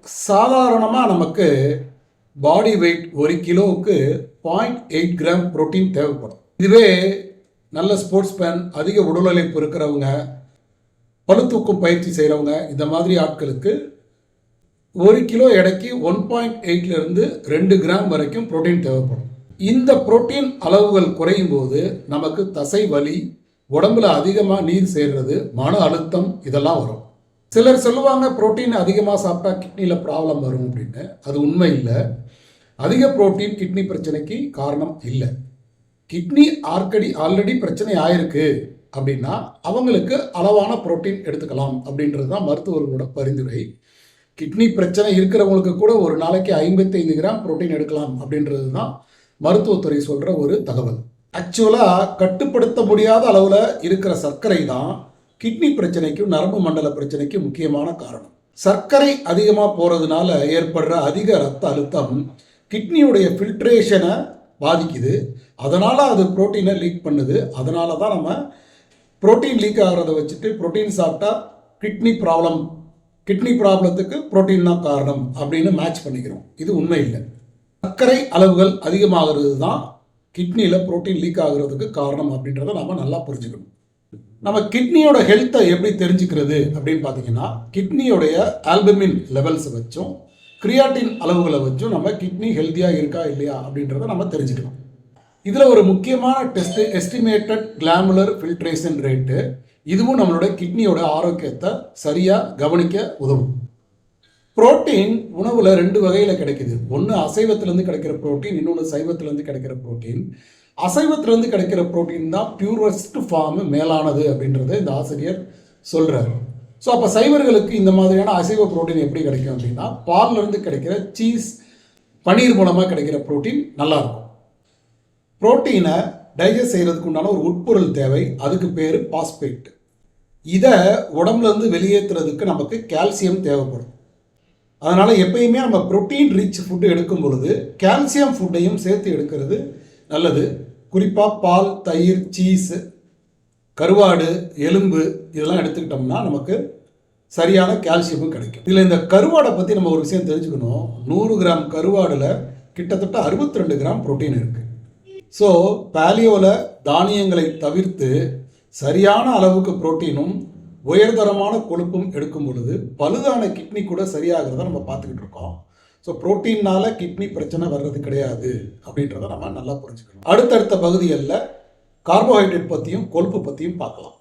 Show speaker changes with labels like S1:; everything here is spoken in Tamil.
S1: சாதாரணமாக நமக்கு பாடி வெயிட் 1 கிலோவுக்கு 0.8 கிராம் புரோட்டீன் தேவைப்படும். இதுவே நல்ல ஸ்போர்ட்ஸ் மேன், அதிக உடல் உழைப்பு இருக்கிறவங்க, பளுதூக்கும் பயிற்சி செய்கிறவங்க, இந்த மாதிரி ஆட்களுக்கு 1 கிலோ எடைக்கு 1.8லிருந்து 2 கிராம் வரைக்கும் புரோட்டீன் தேவைப்படும். இந்த புரோட்டீன் அளவுகள் குறையும் போது நமக்கு தசை வலி, உடம்புல அதிகமாக நீர் சேர்றது, மன அழுத்தம் இதெல்லாம் வரும். சிலர் சொல்லுவாங்க புரோட்டீன் அதிகமாக சாப்பிட்டா கிட்னியில் ப்ராப்ளம் வரும் அப்படின்னு. அது உண்மை இல்லை. அதிக புரோட்டீன் கிட்னி பிரச்சனைக்கு காரணம் இல்லை. கிட்னி ஆல்ரெடி பிரச்சனை ஆயிருக்கு அப்படின்னா அவங்களுக்கு அளவான புரோட்டீன் எடுத்துக்கலாம் அப்படின்றது தான் மருத்துவர்களோட பரிந்துரை. கிட்னி பிரச்சனை இருக்கிறவங்களுக்கு கூட ஒரு நாளைக்கு 55 கிராம் புரோட்டீன் எடுக்கலாம் அப்படின்றது தான் மருத்துவத்துறை சொல்கிற ஒரு தகவல். ஆக்சுவலாக கட்டுப்படுத்த முடியாத அளவில் இருக்கிற சர்க்கரை தான் கிட்னி பிரச்சனைக்கும் நரம்பு மண்டல பிரச்சனைக்கும் முக்கியமான காரணம். சர்க்கரை அதிகமாக போகிறதுனால ஏற்படுற அதிக ரத்த அழுத்தம் கிட்னியுடைய ஃபில்ட்ரேஷனை பாதிக்குது. அதனால் அது புரோட்டீனை லீக் பண்ணுது. அதனால தான் நம்ம புரோட்டீன் லீக் ஆகிறத வச்சுட்டு புரோட்டீன் சாப்பிட்டா கிட்னி ப்ராப்ளத்துக்கு புரோட்டீன் தான் காரணம் அப்படின்னு மேட்ச் பண்ணிக்கிறோம். இது உண்மை இல்லை. சர்க்கரை அளவுகள் அதிகமாகிறது தான் கிட்னியில் புரோட்டீன் லீக் ஆகிறதுக்கு காரணம் அப்படின்றத நம்ம நல்லா புரிஞ்சுக்கணும். நம்ம கிட்னியோட ஹெல்த்தை எப்படி தெரிஞ்சுக்கிறது அப்படின்னு பார்த்தீங்கன்னா, கிட்னியோடைய ஆல்புமின் லெவல்ஸை வச்சும் கிரியாட்டின் அளவுகளை வச்சும் நம்ம கிட்னி ஹெல்த்தியாக இருக்கா இல்லையா அப்படின்றத நம்ம தெரிஞ்சுக்கலாம். இதில் ஒரு முக்கியமான டெஸ்ட் எஸ்டிமேட்டட் கிளாமுலர் ஃபில்ட்ரேஷன் ரேட்டு. இதுவும் நம்மளோட கிட்னியோட ஆரோக்கியத்தை சரியாக கவனிக்க உதவும். புரோட்டீன் உணவில் 2 வகையில் கிடைக்குது. ஒன்று அசைவத்திலேருந்து கிடைக்கிற புரோட்டீன், இன்னொன்று சைவத்திலேருந்து கிடைக்கிற புரோட்டீன். அசைவத்திலேருந்து கிடைக்கிற புரோட்டீன் தான் பியூரஸ்ட் ஃபார்மு, மேலானது அப்படின்றத இந்த ஆசிரியர் சொல்கிறார். ஸோ அப்போ சைவர்களுக்கு இந்த மாதிரியான அசைவ புரோட்டீன் எப்படி கிடைக்கும் அப்படின்னா, பால்லேருந்து கிடைக்கிற சீஸ், பனீர் மூலமாக கிடைக்கிற புரோட்டீன் நல்லாயிருக்கும். புரோட்டீனை டைஜஸ்ட் செய்கிறதுக்கு உண்டான ஒரு உட்பொருள் தேவை. அதுக்கு பேர் பாஸ்பேட். இதை உடம்புலேருந்து வெளியேற்றுறதுக்கு நமக்கு கால்சியம் தேவைப்படும். அதனால் எப்பயுமே நம்ம புரோட்டீன் ரிச் ஃபுட்டு எடுக்கும் பொழுது கால்சியம் ஃபுட்டையும் சேர்த்து எடுக்கிறது நல்லது. குறிப்பாக பால், தயிர், சீஸு, கருவாடு, எலும்பு இதெல்லாம் எடுத்துக்கிட்டோம்னா நமக்கு சரியான கால்சியமும் கிடைக்கும். இதில் இந்த கருவாடை பற்றி நம்ம ஒரு விஷயம் தெரிஞ்சுக்கணும். 100 கிராம் கருவாடில் கிட்டத்தட்ட 62 கிராம் புரோட்டீன் இருக்குது. ஸோ பேலியோவில் தானியங்களை தவிர்த்து சரியான அளவுக்கு புரோட்டீனும் உயர்தரமான கொழுப்பும் எடுக்கும் பொழுது பழுதான கிட்னி கூட சரியாகிறத நம்ம பார்த்துக்கிட்டு இருக்கோம். ஸோ புரோட்டீனால் கிட்னி பிரச்சனை வர்றது கிடையாது அப்படின்றத நம்ம நல்லா புரிஞ்சுக்கணும். அடுத்தடுத்த பகுதிகளில் கார்போஹைட்ரேட் பற்றியும் கொழுப்பு பற்றியும் பார்க்கலாம்.